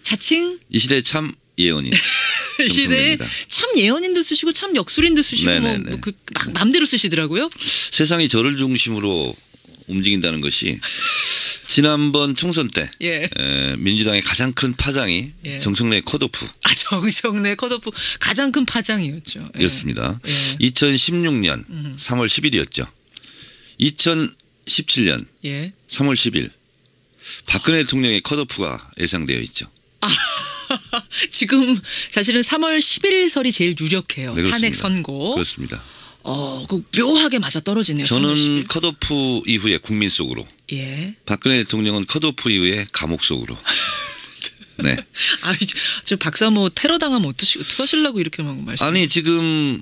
자칭 이 시대의 참 예언인. 이 시대에 정청래입니다. 참 예언인도 쓰시고 참 역술인도 쓰시고 네네네. 막 마음대로 쓰시더라고요. 세상이 저를 중심으로 움직인다는 것이 지난번 총선 때 예. 민주당의 가장 큰 파장이 예. 정청래 컷오프 정청래 컷오프 가장 큰 파장이었죠. 예. 였습니다. 예. 2016년 3월 10일이었죠. 2017년 예. 3월 10일 박근혜 대통령의 컷오프가 예상되어 있죠. 지금 사실은 3월 11일설이 제일 유력해요. 네, 그렇습니다. 탄핵 선고. 그렇습니다. 그 묘하게 맞아 떨어지네요. 3월 저는 11일. 컷오프 이후에 국민 속으로, 예. 박근혜 대통령은 컷오프 이후에 감옥 속으로. 네. 저 박사 뭐 테러 당하면 어떻게 하시려고 이렇게 막 말씀? 아니 지금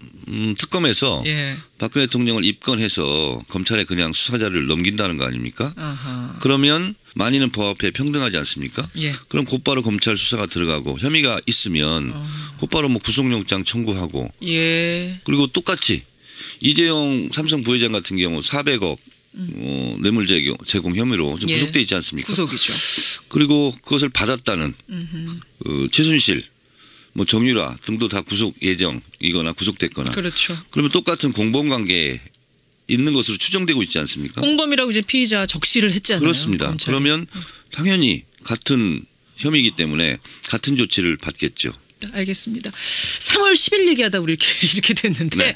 특검에서 예. 박근혜 대통령을 입건해서 검찰에 그냥 수사자를 넘긴다는 거 아닙니까? 아하. 그러면 만인은 법 앞에 평등하지 않습니까? 예. 그럼 곧바로 검찰 수사가 들어가고 혐의가 있으면 곧바로 뭐 구속영장 청구하고 예. 그리고 똑같이 이재용 삼성 부회장 같은 경우 400억 뇌물 제공 혐의로 지금 예. 구속돼 있지 않습니까? 구속이죠. 그리고 그것을 받았다는 최순실, 뭐 정유라 등도 다 구속 예정이거나 구속됐거나. 그렇죠. 그러면 똑같은 공범관계에 있는 것으로 추정되고 있지 않습니까? 홍범이라고 이제 피의자 적시를 했잖아요. 그렇습니다. 검찰이. 그러면 당연히 같은 혐의이기 때문에 같은 조치를 받겠죠. 알겠습니다. 3월 10일 얘기하다 우리 이렇게 됐는데 네.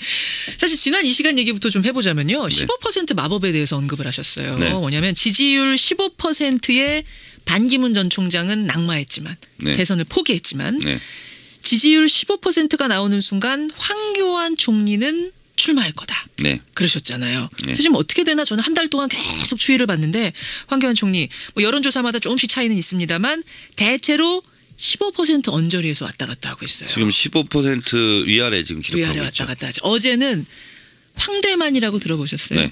사실 지난 이 시간 얘기부터 좀 해보자면요. 15% 마법에 대해서 언급을 하셨어요. 네. 뭐냐면 지지율 15%의 반기문 전 총장은 낙마했지만 네. 대선을 포기했지만 네. 지지율 15%가 나오는 순간 황교안 총리는 출마할 거다. 네. 그러셨잖아요. 네. 사실 뭐 어떻게 되나 저는 한 달 동안 계속 추이를 봤는데 황교안 총리 뭐 여론조사마다 조금씩 차이는 있습니다만 대체로 15% 언저리에서 왔다 갔다 하고 있어요. 지금 15% 위아래 지금 기록하고 위아래 있죠. 왔다 갔다 하죠. 어제는 황대만이라고 들어보셨어요? 네.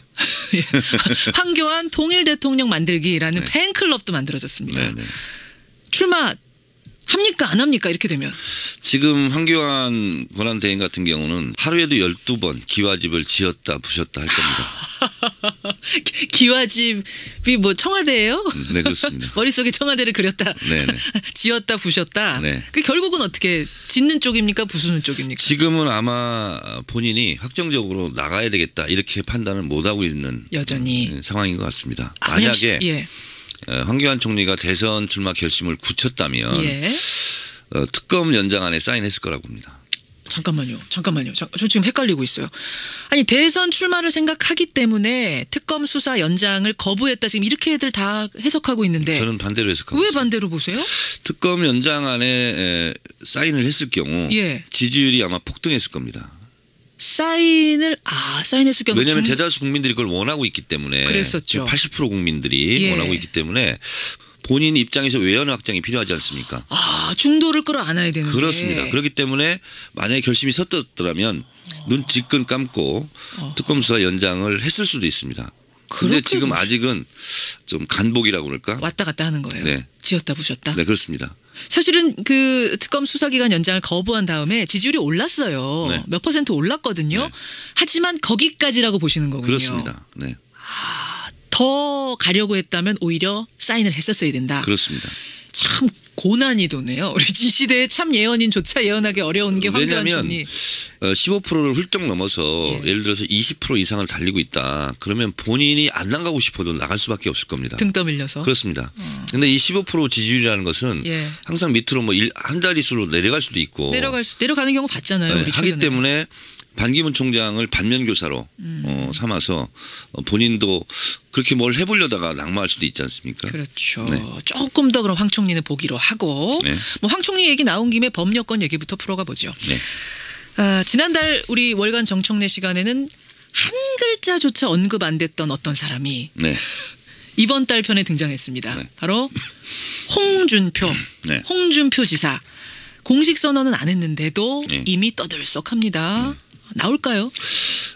황교안 통일 대통령 만들기라는 네. 팬클럽도 만들어졌습니다. 네, 네. 출마 합니까 안 합니까 이렇게 되면? 지금 황교안 권한대행 같은 경우는 하루에도 12번 기와집을 지었다 부셨다 할 겁니다. 기와집이 뭐 청와대예요? 네, 그렇습니다. 머릿속에 청와대를 그렸다. 네네. 지었다 부셨다. 네. 그 결국은 어떻게 짓는 쪽입니까 부수는 쪽입니까? 지금은 아마 본인이 확정적으로 나가야 되겠다 이렇게 판단을 못하고 있는 여전히. 상황인 것 같습니다. 그냥 만약에 예. 황교안 총리가 대선 출마 결심을 굳혔다면 예. 특검 연장안에 사인했을 거라고 봅니다. 잠깐만요. 저 지금 헷갈리고 있어요. 아니 대선 출마를 생각하기 때문에 특검 수사 연장을 거부했다 지금 이렇게들 다 해석하고 있는데 저는 반대로 해석하고 왜 있습니다. 반대로 보세요? 특검 연장안에 사인을 했을 경우 예. 지지율이 아마 폭등했을 겁니다. 사인했을 경우 왜냐하면 대다수 국민들이 그걸 원하고 있기 때문에 그랬었죠. 80% 국민들이 예. 원하고 있기 때문에 본인 입장에서 외연 확장이 필요하지 않습니까? 중도를 끌어안아야 되는데 그렇습니다. 그렇기 때문에 만약에 결심이 섰더라면 눈 지끈 감고 특검 수사 연장을 했을 수도 있습니다. 그런데 지금 아직은 좀 간복이라고 그럴까? 왔다 갔다 하는 거예요. 네. 지었다 부셨다. 네, 그렇습니다. 사실은 그 특검 수사기관 연장을 거부한 다음에 지지율이 올랐어요. 네. 몇 퍼센트 올랐거든요. 네. 하지만 거기까지라고 보시는 거군요. 그렇습니다. 네. 더 가려고 했다면 오히려 사인을 했었어야 된다. 그렇습니다. 참 고난이 도네요. 우리 이 시대에 참 예언인조차 예언하기 어려운 게 황교안 왜냐하면 총리. 15%를 훌쩍 넘어서 예. 예를 들어서 20% 이상을 달리고 있다. 그러면 본인이 안 나가고 싶어도 나갈 수밖에 없을 겁니다. 등 떠밀려서. 그렇습니다. 그런데 이 15% 지지율이라는 것은 예. 항상 밑으로 뭐 한 자릿수로 내려갈 수도 있고 내려가는 경우 봤잖아요. 네, 우리 하기 최근에. 때문에 반기문 총장을 반면교사로 삼아서 본인도 그렇게 뭘 해보려다가 낙마할 수도 있지 않습니까? 그렇죠. 네. 조금 더 그럼 황 총리는 보기로 하고 네. 뭐 황 총리 얘기 나온 김에 법여권 얘기부터 풀어가 보죠. 네. 지난달 우리 월간 정청래 시간에는 한 글자조차 언급 안 됐던 어떤 사람이 네. 이번 달 편에 등장했습니다. 네. 바로 홍준표. 네. 홍준표 지사. 공식 선언은 안 했는데도 네. 이미 떠들썩합니다. 나올까요?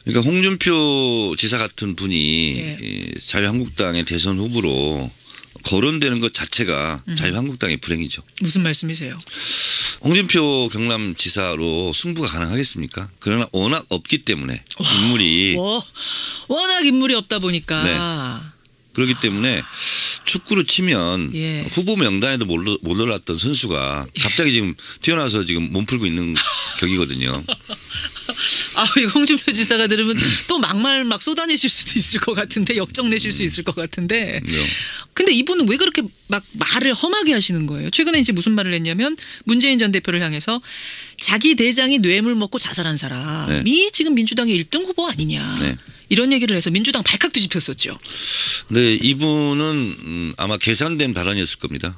그러니까 홍준표 지사 같은 분이 예. 이 자유한국당의 대선 후보로 거론되는 것 자체가 자유한국당의 불행이죠. 무슨 말씀이세요? 홍준표 경남지사로 승부가 가능하겠습니까? 그러나 워낙 없기 때문에 인물이 워낙 인물이 없다 보니까 그렇기 때문에 축구로 치면 예. 후보 명단에도 못 올랐던 선수가 갑자기 지금 튀어나와서 지금 몸 풀고 있는 격이거든요. 이거 홍준표 지사가 들으면 또 막말 막 쏟아내실 수도 있을 것 같은데 역정 내실 수 있을 것 같은데. 근데 이분은 왜 그렇게 막 말을 험하게 하시는 거예요? 최근에 이제 무슨 말을 했냐면 문재인 전 대표를 향해서 자기 대장이 뇌물 먹고 자살한 사람이 네. 지금 민주당의 1등 후보 아니냐. 네. 이런 얘기를 해서 민주당 발칵 뒤집혔었죠. 네, 이분은 아마 계산된 발언이었을 겁니다.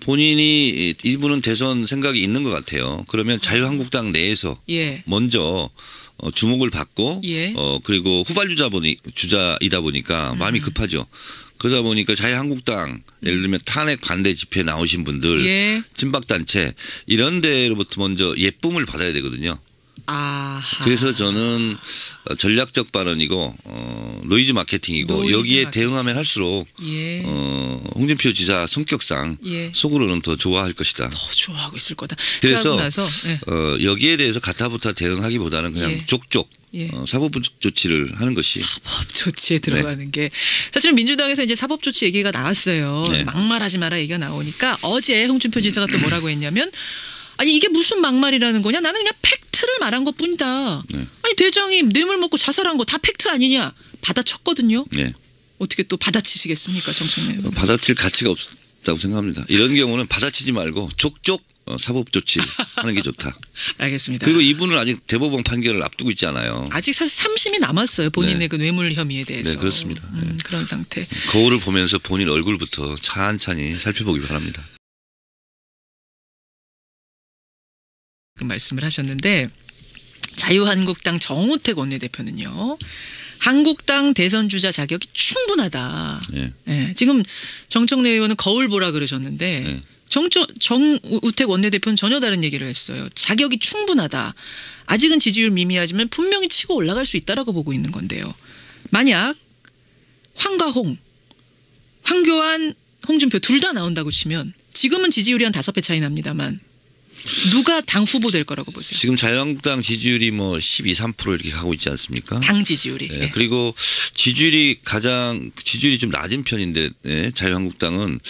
이분은 대선 생각이 있는 것 같아요. 그러면 자유한국당 내에서 예. 먼저 주목을 받고 예. 그리고 주자이다 보니까 마음이 급하죠. 그러다 보니까 자유한국당 예를 들면 탄핵 반대 집회에 나오신 분들 예. 친박단체 이런 데로부터 먼저 예쁨을 받아야 되거든요. 아하. 그래서 저는 전략적 발언이고 노이즈 마케팅이고 여기에 대응하면 할수록 예. 홍준표 지사 성격상 예. 속으로는 더 좋아할 것이다. 더 좋아하고 있을 거다. 그래서 나서, 예. 여기에 대해서 가타부타 대응하기보다는 그냥 예. 족족 예. 사법 조치를 하는 것이 사법 조치에 들어가는 게 사실은 민주당에서 이제 사법 조치 얘기가 나왔어요. 네. 막말하지 마라 얘기가 나오니까 어제 홍준표 지사가 또 뭐라고 했냐면 아니 이게 무슨 막말이라는 거냐? 나는 그냥 팩트를 말한 것뿐이다. 네. 아니 대장이 뇌물 먹고 자살한 거 다 팩트 아니냐? 받아쳤거든요. 네. 어떻게 또 받아치시겠습니까, 정청래? 받아칠 가치가 없다고 생각합니다. 이런 경우는 받아치지 말고 족족 사법 조치 하는 게 좋다. 알겠습니다. 그리고 이분은 아직 대법원 판결을 앞두고 있지 않아요. 아직 사실 3심이 남았어요. 본인의 네. 그 뇌물 혐의에 대해서. 네, 그렇습니다. 네. 그런 상태. 거울을 보면서 본인 얼굴부터 찬찬히 살펴보기 바랍니다. 그 말씀을 하셨는데 자유한국당 정우택 원내대표는요. 한국당 대선 주자 자격이 충분하다. 네. 네, 지금 정청래 의원은 거울 보라 그러셨는데 네. 정우택 원내대표는 전혀 다른 얘기를 했어요. 자격이 충분하다. 아직은 지지율 미미하지만 분명히 치고 올라갈 수 있다라고 보고 있는 건데요. 만약 황과 황교안, 홍준표 둘 다 나온다고 치면 지금은 지지율이 한 5배 차이 납니다만 누가 당 후보 될 거라고 보세요? 지금 자유한국당 지지율이 뭐 12, 3% 이렇게 가고 있지 않습니까? 당 지지율이. 네. 네. 그리고 지지율이 좀 낮은 편인데 자유한국당은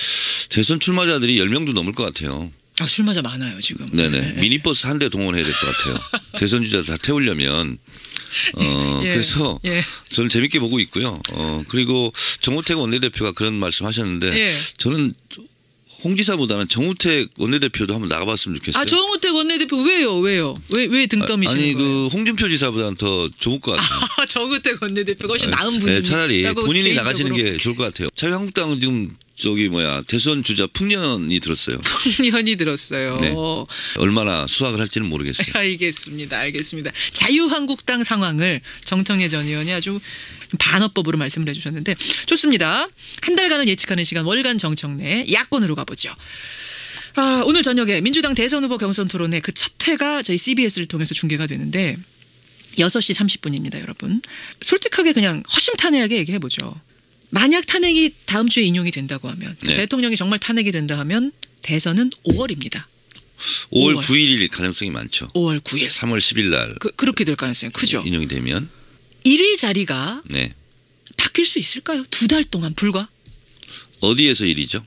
대선 출마자들이 10명도 넘을 것 같아요. 출마자 많아요 지금. 네네. 네. 미니버스 한 대 동원해야 될 것 같아요. 대선 주자 다 태우려면. 예. 그래서 예. 저는 재밌게 보고 있고요. 그리고 정우택 원내대표가 그런 말씀하셨는데 예. 저는 홍 지사보다는 정우택 원내대표도 한번 나가봤으면 좋겠어요. 정우택 원내대표 왜요? 왜 등 떠미시는 아니 거예요? 홍준표 지사보다는 더 좋을 것 같아요. 정우택 원내대표가 훨씬 나은 분이. 차라리 본인이 나가시는 게 좋을 것 같아요. 자유한국당은 지금 대선 주자 풍년이 들었어요. 풍년이 들었어요. 네. 얼마나 수확을 할지는 모르겠어요. 알겠습니다. 자유한국당 상황을 정청래 전 의원이 아주 반어법으로 말씀을 해주셨는데 좋습니다. 한 달간을 예측하는 시간 월간 정청래 야권으로 가보죠. 오늘 저녁에 민주당 대선 후보 경선 토론회 그 첫 회가 저희 CBS를 통해서 중계가 되는데 6시 30분입니다. 여러분. 솔직하게 그냥 허심탄회하게 얘기해보죠. 만약 탄핵이 다음 주에 인용이 된다고 하면 네. 대통령이 정말 탄핵이 된다 하면 대선은 5월입니다. 5월 9일일 가능성이 많죠. 5월 9일. 3월 10일 날 그렇게 될 가능성이 크죠. 인용이 되면 1위 자리가 네. 바뀔 수 있을까요? 2달 동안 불과? 어디에서 1위죠?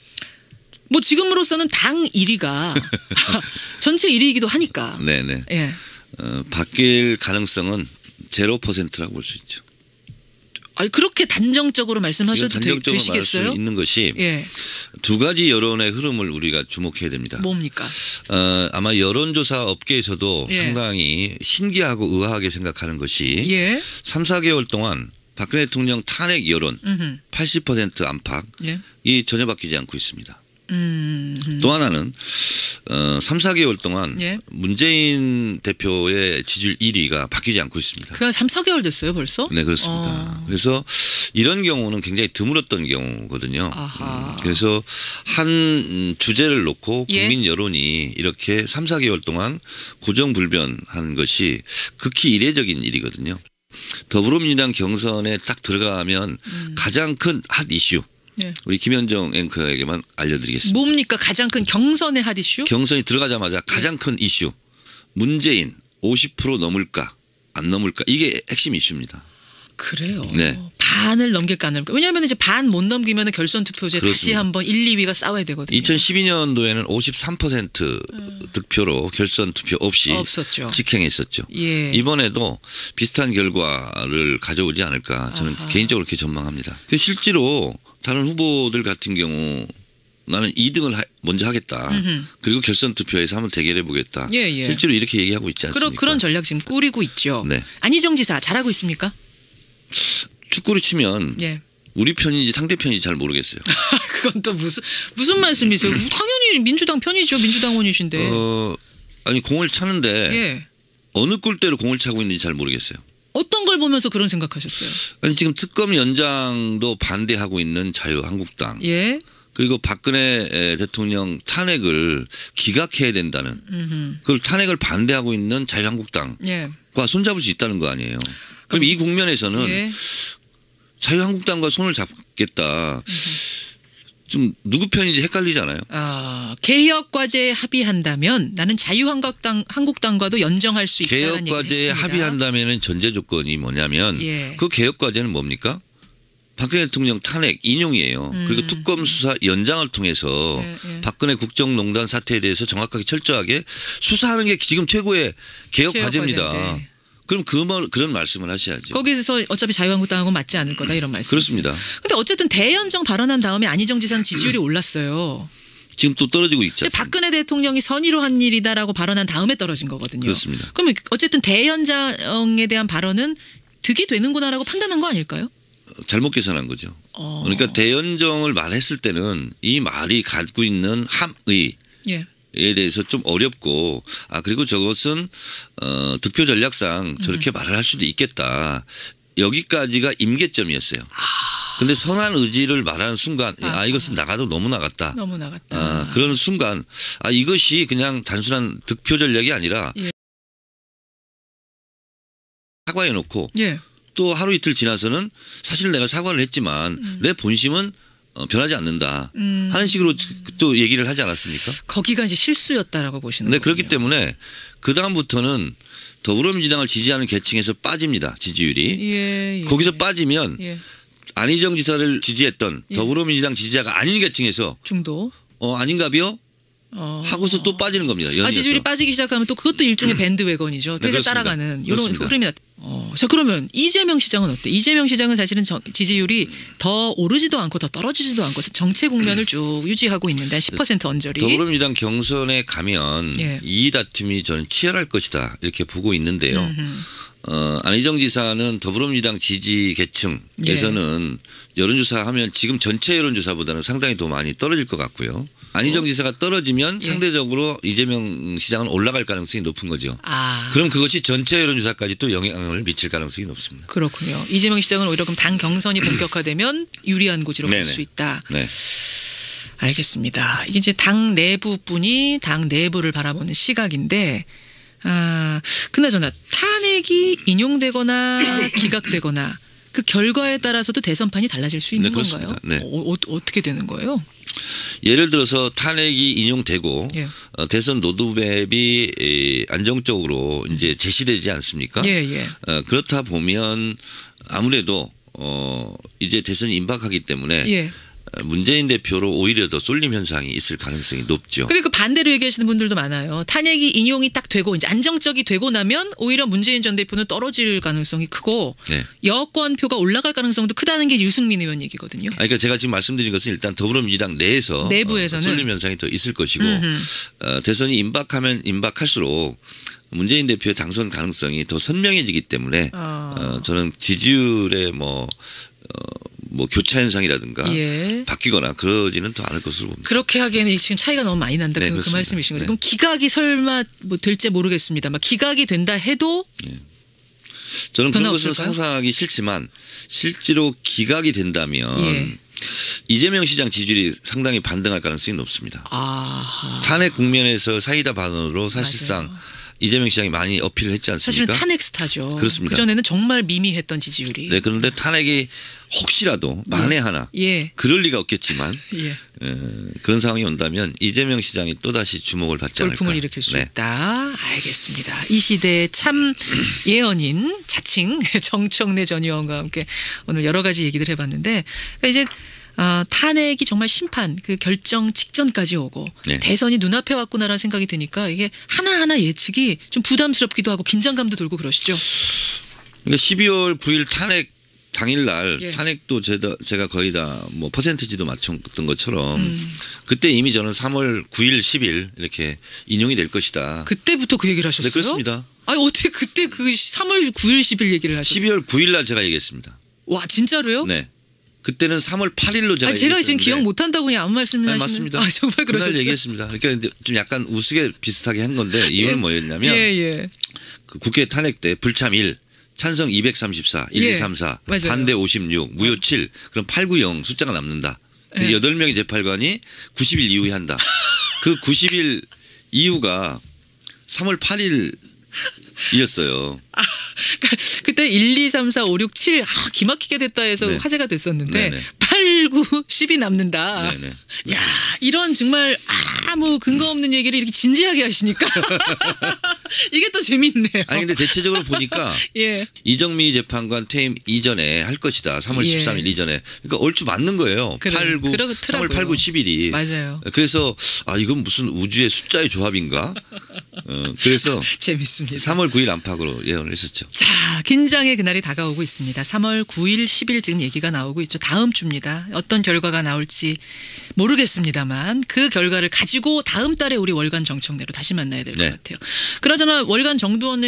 뭐 지금으로서는 당 1위가 전체 1위이기도 하니까. 네네. 예. 바뀔 가능성은 0%라고 볼 수 있죠. 그렇게 단정적으로 말씀하셔도 단정적으로 말할 수 되시겠어요? 있는 것이 예. 두 가지 여론의 흐름을 우리가 주목해야 됩니다. 뭡니까? 아마 여론조사 업계에서도 예. 상당히 신기하고 의아하게 생각하는 것이 예. 3, 4개월 동안 박근혜 대통령 탄핵 여론 음흠. 80% 안팎이 예. 전혀 바뀌지 않고 있습니다. 또 하나는 3, 4개월 동안 예. 문재인 대표의 지지율 1위가 바뀌지 않고 있습니다. 그냥 3, 4개월 됐어요 벌써? 네, 그렇습니다. 그래서 이런 경우는 굉장히 드물었던 경우거든요. 그래서 한 주제를 놓고 국민 여론이 이렇게 3, 4개월 동안 고정불변한 것이 극히 이례적인 일이거든요. 더불어민주당 경선에 딱 들어가면 가장 큰 핫 이슈. 네. 우리 김현정 앵커에게만 알려드리겠습니다. 뭡니까 가장 큰 경선의 핫 이슈? 경선이 들어가자마자 가장 큰 이슈. 문재인 50% 넘을까 안 넘을까 이게 핵심 이슈입니다. 그래요. 네. 반을 넘길까 안 넘길까. 왜냐하면 이제 반 못 넘기면 결선 투표제 다시 한번 1, 2위가 싸워야 되거든요. 2012년도에는 53% 득표로 결선 투표 없이 없었죠. 직행했었죠. 예. 이번에도 비슷한 결과를 가져오지 않을까 저는 개인적으로 그렇게 전망합니다. 실제로 다른 후보들 같은 경우 나는 2등을 먼저 하겠다. 그리고 결선 투표에서 한번 대결해 보겠다. 예, 예. 실제로 이렇게 얘기하고 있지 않습니까? 그런 전략 지금 꾸리고 있죠. 네. 안희정 지사 잘하고 있습니까? 축구를 치면 예. 우리 편인지 상대편인지 잘 모르겠어요. 그건 또 무슨 말씀이세요? 당연히 민주당 편이죠. 민주당원이신데. 아니 공을 차는데 예. 어느 꼴대로 공을 차고 있는지 잘 모르겠어요. 어떤 걸 보면서 그런 생각하셨어요? 아니 지금 특검 연장도 반대하고 있는 자유한국당. 예. 그리고 박근혜 대통령 탄핵을 기각해야 된다는 그걸 탄핵을 반대하고 있는 자유한국당과 예. 손잡을 수 있다는 거 아니에요. 그럼 이 국면에서는 예. 자유한국당과 손을 잡겠다. 좀 누구 편인지 헷갈리잖아요. 개혁 과제에 합의한다면 나는 자유한국당과도 연정할 수 있다는 얘기를 개혁 과제에 합의한다면은 전제 조건이 뭐냐면 예. 그 개혁 과제는 뭡니까? 박근혜 대통령 탄핵 인용이에요. 그리고 특검 수사 연장을 통해서 예. 박근혜 국정농단 사태에 대해서 정확하게 철저하게 수사하는 게 지금 최고의 개혁 과제입니다. 과제인데. 그럼 그런 말씀을 하셔야죠. 거기서 어차피 자유한국당하고 맞지 않을 거다 이런 말씀. 그렇습니다. 그런데 어쨌든 대연정 발언한 다음에 안희정 지사는 지지율이 올랐어요. 지금 또 떨어지고 있지 않습니까? 박근혜 대통령이 선의로 한 일이다라고 발언한 다음에 떨어진 거거든요. 그렇습니다. 그러면 어쨌든 대연정에 대한 발언은 득이 되는구나라고 판단한 거 아닐까요? 잘못 계산한 거죠. 그러니까 대연정을 말했을 때는 이 말이 갖고 있는 함의 에 대해서 좀 어렵고 그리고 저것은 득표 전략상 저렇게 말을 할 수도 있겠다. 여기까지가 임계점이었어요. 근데 선한 의지를 말하는 순간 이것은 나가도 너무 나갔다. 너무 나갔다. 그런 순간 이것이 그냥 단순한 득표 전략이 아니라 사과해놓고 또 하루 이틀 지나서는 사실 내가 사과를 했지만 내 본심은 변하지 않는다 하는 식으로 또 얘기를 하지 않았습니까? 거기가 이제 실수였다라고 보시는 거예요. 네, 그렇기 때문에 그 다음부터는 더불어민주당을 지지하는 계층에서 빠집니다. 지지율이. 거기서 빠지면 안희정 지사를 지지했던 더불어민주당 지지자가 아닌 계층에서 중도 아닌가비요? 하고서 또 빠지는 겁니다. 지지율이 빠지기 시작하면 또 그것도 일종의 밴드웨건이죠. 계속 따라가는 이런 흐름이 자 그러면 이재명 시장은 어때? 이재명 시장은 사실은 지지율이 더 오르지도 않고 더 떨어지지도 않고 정체 국면을 쭉 유지하고 있는데 10% 언저리. 더불어민주당 경선에 가면 이 다툼이 저는 치열할 것이다 이렇게 보고 있는데요. 안희정 지사는 더불어민주당 지지 계층에서는 여론조사하면 지금 전체 여론조사보다는 상당히 더 많이 떨어질 것 같고요. 안희정 지사가 떨어지면 상대적으로 이재명 시장은 올라갈 가능성이 높은 거죠. 그럼 그것이 전체 여론조사까지 또 영향을 미칠 가능성이 높습니다. 그렇군요. 이재명 시장은 오히려 그럼 당 경선이 본격화되면 유리한 고지로 갈 수 있다. 네. 알겠습니다. 이게 이제 당 내부뿐이 당 내부를 바라보는 시각인데 그나저나 탄핵이 인용되거나 기각되거나 그 결과에 따라서도 대선판이 달라질 수 있는 건가요? 네. 어떻게 되는 거예요? 예를 들어서 탄핵이 인용되고 대선 로드맵이 안정적으로 이제 제시되지 않습니까? 그렇다 보면 아무래도 이제 대선이 임박하기 때문에 문재인 대표로 오히려 더 쏠림 현상이 있을 가능성이 높죠. 근데 그 반대로 얘기하시는 분들도 많아요. 탄핵이 인용이 딱 되고 이제 안정적이 되고 나면 오히려 문재인 전 대표는 떨어질 가능성이 크고 여권표가 올라갈 가능성도 크다는 게 유승민 의원 얘기거든요. 그러니까 제가 지금 말씀드린 것은 일단 더불어민주당 내부에서는 쏠림 현상이 더 있을 것이고 대선이 임박하면 임박할수록 문재인 대표의 당선 가능성이 더 선명해지기 때문에 저는 지지율의 뭐 교차 현상이라든가 바뀌거나 그러지는 더 않을 것으로 봅니다. 그렇게 하기에는 지금 차이가 너무 많이 난다. 그 말씀이신 거죠. 그럼 기각이 설마 될지 모르겠습니다. 기각이 된다 해도 저는 그런 것은 상상하기 싫지만 실제로 기각이 된다면 이재명 시장 지지율이 상당히 반등할 가능성이 높습니다. 탄핵 국면에서 사이다 반으로 사실상 이재명 시장이 많이 어필을 했지 않습니까? 사실은 탄핵 스타죠. 그렇습니다. 그전에는 정말 미미했던 지지율이. 네, 그런데 탄핵이 혹시라도 만에 하나 그럴 리가 없겠지만 그런 상황이 온다면 이재명 시장이 또다시 주목을 받지 않을까. 돌풍을 일으킬 수 있다. 알겠습니다. 이 시대의 참 예언인 자칭 정청래 전 의원과 함께 오늘 여러 가지 얘기들 해봤는데 그러니까 이제 탄핵이 정말 심판 그 결정 직전까지 오고 대선이 눈앞에 왔구나라는 생각이 드니까 이게 하나하나 예측이 좀 부담스럽기도 하고 긴장감도 들고 그러시죠. 그러니까 12월 9일 탄핵 당일날 탄핵도 제가 거의 다 뭐 퍼센티지도 맞췄던 것처럼 그때 이미 저는 3월 9일 10일 이렇게 인용이 될 것이다. 그때부터 그 얘기를 하셨어요? 네, 그렇습니다. 아니 어떻게 그때 그 3월 9일 10일 얘기를 하셨어요? 12월 9일 날 제가 얘기했습니다. 와 진짜로요? 네. 그때는 3월 8일로 제가 제가 지금 기억 못한다고 그냥 아무 말씀 하시는. 맞습니다. 정말 그러셨어요? 그날 얘기했습니다. 그러니까 이제 좀 약간 우스개 비슷하게 한 건데 이유는 뭐였냐면 그 국회 탄핵 때 불참 1 찬성 234, 1, 2, 3, 4, 반대 56, 무효 7, 그럼 8, 9, 0 숫자가 남는다. 8명의 재판관이 90일 이후에 한다. 그 90일 이후가 3월 8일이었어요. 그때 1, 2, 3, 4, 5, 6, 7 기막히게 됐다 해서 화제가 됐었는데 8, 9, 10이 남는다. 야 이런 정말 아무 근거 없는 얘기를 이렇게 진지하게 하시니까 이게 또 재밌네요. 아니 근데 대체적으로 보니까 이정미 재판관 퇴임 이전에 할 것이다. 3월 13일 이전에. 그러니까 얼추 맞는 거예요. 8, 9, 3월 8, 9, 10일이. 맞아요. 그래서 이건 무슨 우주의 숫자의 조합인가? 그래서 재밌습니다. 3월 9일 안팎으로 예언을 했었죠. 자, 긴장의 그날이 다가오고 있습니다. 3월 9일, 10일 지금 얘기가 나오고 있죠. 다음 주입니다. 어떤 결과가 나올지 모르겠습니다만 그 결과를 가지고 다음 달에 우리 월간 정청래로 다시 만나야 될 것 같아요. 그나저나 월간 정두원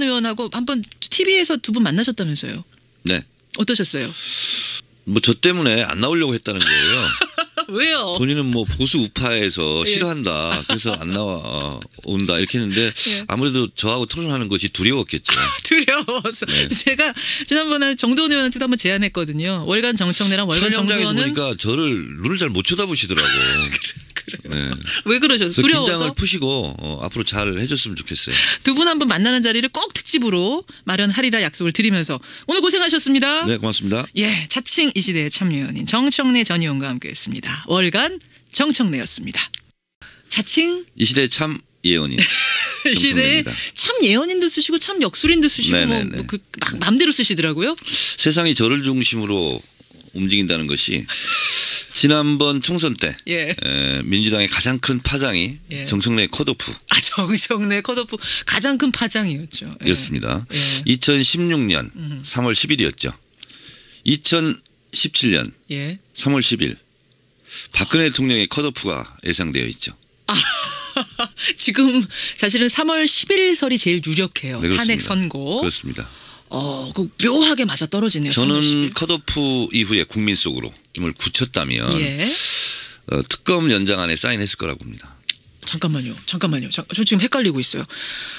의원하고 한번 TV에서 두 분 만나셨다면서요? 네. 어떠셨어요? 뭐 저 때문에 안 나오려고 했다는 거예요. 왜요? 본인은 뭐 보수 우파에서 싫어한다. 그래서 안 나와 온다 이렇게 했는데 아무래도 저하고 토론하는 것이 두려웠겠죠. 두려워서. 제가 지난번에 정두원 의원한테도 한번 제안했거든요. 월간 정청래랑 월간 정두원은. 보니까 저를 눈을 잘 못 쳐다보시더라고. 그래요. 왜 그러셨어요? 두려워서? 긴장을 푸시고 앞으로 잘 해줬으면 좋겠어요. 두 분 한번 만나는 자리를 꼭 특집으로 마련하리라 약속을 드리면서 오늘 고생하셨습니다. 네, 고맙습니다. 자칭 이 시대의 참여연인 정청래 전 의원과 함께했습니다. 월간 정청래였습니다. 자칭 이 시대의 참 예언인. 이 시대에 참 예언인도 쓰시고 참 역술인도 쓰시고 막 마음대로 쓰시더라고요. 세상이 저를 중심으로 움직인다는 것이 지난번 총선 때 민주당의 가장 큰 파장이 정청래 컷오프. 정청래 컷오프 가장 큰 파장이었죠. 였습니다. 2016년 3월 10일이었죠. 2017년 3월 10일 박근혜 대통령의 컷오프가 예상되어 있죠. 지금 사실은 3월 11일설이 제일 유력해요. 탄핵 선고. 그렇습니다. 그 묘하게 맞아 떨어지네요. 저는 컷오프 이후에 국민 속으로 힘을 굳혔다면 특검 연장안에 사인했을 거라고 봅니다. 잠깐만요. 저 지금 헷갈리고 있어요.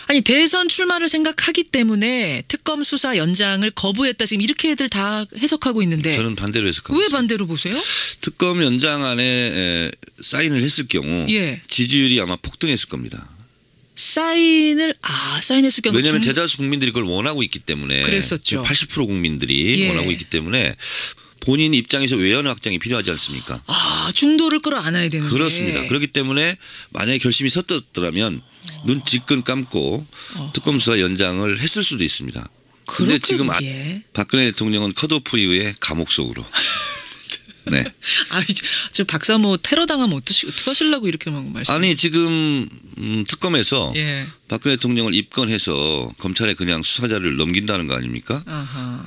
아니 대선 출마를 생각하기 때문에 특검 수사 연장을 거부했다 지금 이렇게들 다 해석하고 있는데 저는 반대로 해석하고 왜 있습니다. 반대로 보세요? 특검 연장안에 사인을 했을 경우 지지율이 아마 폭등했을 겁니다. 사인했을 경우 왜냐하면 대다수 국민들이 그걸 원하고 있기 때문에 그랬었죠. 80% 국민들이 원하고 있기 때문에 본인 입장에서 외연 확장이 필요하지 않습니까? 중도를 끌어안아야 되는데. 그렇습니다. 그렇기 때문에 만약에 결심이 섰더라면 눈 지끈 감고 특검 수사 연장을 했을 수도 있습니다. 그런데 지금 박근혜 대통령은 컷오프 이후에 감옥 속으로. 네. 저 박사모 테러 당하면 어떻게 하시려고 이렇게 막 말씀? 아니 지금 특검에서 박근혜 대통령을 입건해서 검찰에 그냥 수사 자료를 넘긴다는 거 아닙니까?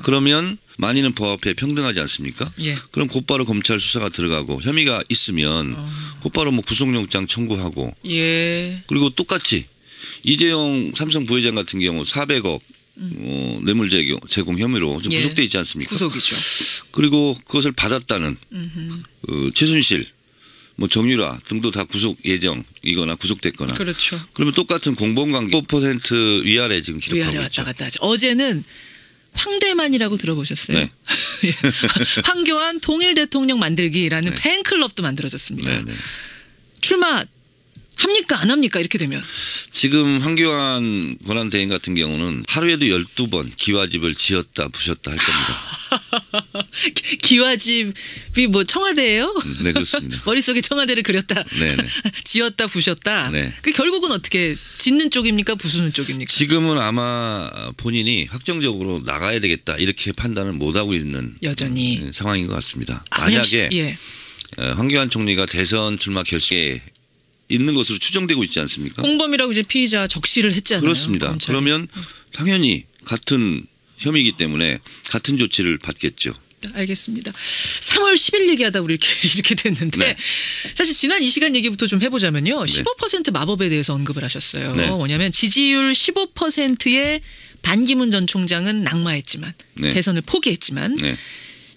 그러면 만인은 법 앞에 평등하지 않습니까? 그럼 곧바로 검찰 수사가 들어가고 혐의가 있으면 곧바로 뭐 구속영장 청구하고 그리고 똑같이 이재용 삼성 부회장 같은 경우 400억 뇌물 제공 혐의로 좀 구속돼 있지 않습니까? 구속이죠. 그리고 그것을 받았다는 최순실, 뭐 정유라 등도 다 구속 예정이거나 구속됐거나. 그렇죠. 그러면 똑같은 공범관계 5% 위아래 지금 기록하고 위아래 있죠. 왔다 갔다 하죠. 어제는 황대만이라고 들어보셨어요? 네. 황교안 통일 대통령 만들기라는 팬클럽도 만들어졌습니다. 출마 합니까 안 합니까 이렇게 되면? 지금 황교안 권한대행 같은 경우는 하루에도 12번 기와집을 지었다 부셨다 할 겁니다. 기와집이 뭐 청와대예요? 네, 그렇습니다. 머릿속에 청와대를 그렸다. 네네. 지었다 부셨다. 네. 그 결국은 어떻게 짓는 쪽입니까 부수는 쪽입니까? 지금은 아마 본인이 확정적으로 나가야 되겠다 이렇게 판단을 못하고 있는 여전히 상황인 것 같습니다. 그냥 만약에 예. 황교안 총리가 대선 출마 결심에 있는 것으로 추정되고 있지 않습니까? 홍범이라고 이제 피의자 적시를 했잖아요. 그렇습니다. 검찰이. 그러면 당연히 같은 혐의이기 때문에 같은 조치를 받겠죠. 알겠습니다. 3월 10일 얘기하다 우리 이렇게 됐는데 네. 사실 지난 이 시간 얘기부터 좀 해보자면요. 15% 마법에 대해서 언급을 하셨어요. 네. 뭐냐면 지지율 15%의 반기문 전 총장은 낙마했지만 네. 대선을 포기했지만 네.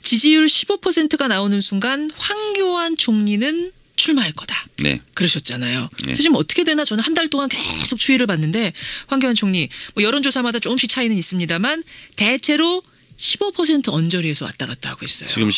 지지율 15%가 나오는 순간 황교안 총리는 출마할 거다. 네. 그러셨잖아요. 네. 사실 뭐 어떻게 되나 저는 한 달 동안 계속 추이를 봤는데 황교안 총리 뭐 여론조사마다 조금씩 차이는 있습니다만 대체로 15% 언저리에서 왔다 갔다 하고 있어요. 지금